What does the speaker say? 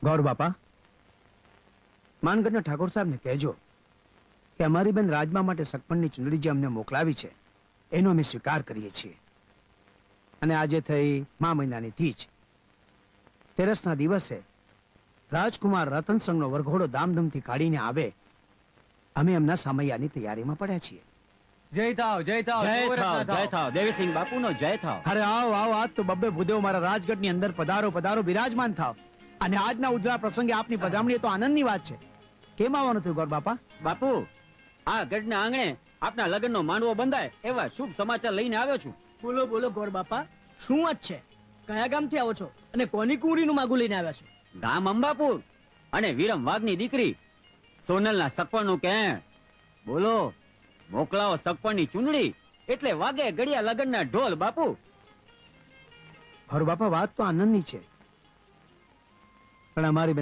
ગૌર બાપા, માનગઢના ઠાકોર સાહેબને કહેજો કે અમારી બેન રાજમા માટે સગપણની ચૂંદડી જે અમને મોકલાવી છે એનો અમે સ્વીકાર કરીએ છીએ. અને આજે થઈ મા મહિનાની તીજ, તેરસના દિવસે રાજકુમાર રતનસંગનો વરઘોડો ધામધૂમથી કાઢીને આવે, અમે એમના સામૈયાની તૈયારીમાં પડ્યા છીએ. જય થાવ જય થાવ જય થાવ જય થાવ દેવીસિંહ બાપુનો જય થાવ. અરે આવો આવો, આજ તો બબ્બે ભૂદેવ મારા રાજગઢની અંદર પધારો પધારો, બિરાજમાન થાવ. અને આજના ઉજળા પ્રસંગે આપની પધરામણી તો આનંદની વાત છે. કેમ આવવાનું થયું ગોર બાપા? બાપુ, આ ગઢના આંગણે આપના લગ્નનો માંડવો બંધાય એવા શુભ સમાચાર લઈને આવ્યો છું. બોલો બોલો ગોર બાપા, શું વાત છે? કયા ગામથી આવો છો અને કોની કુંવરીનું માગું લઈને આવ્યા છો? ગામ અંબાપુર અને વીરમ વાઘની દીકરી સોનલના સગપણનું કેણ. બોલો, મોકલાવો સગપણની ચૂંદડી એટલે વાગે ગળિયા લગ્નના ઢોલ. બાપુ ગોર બાપા, વાત તો આનંદની છે, પણ અમારી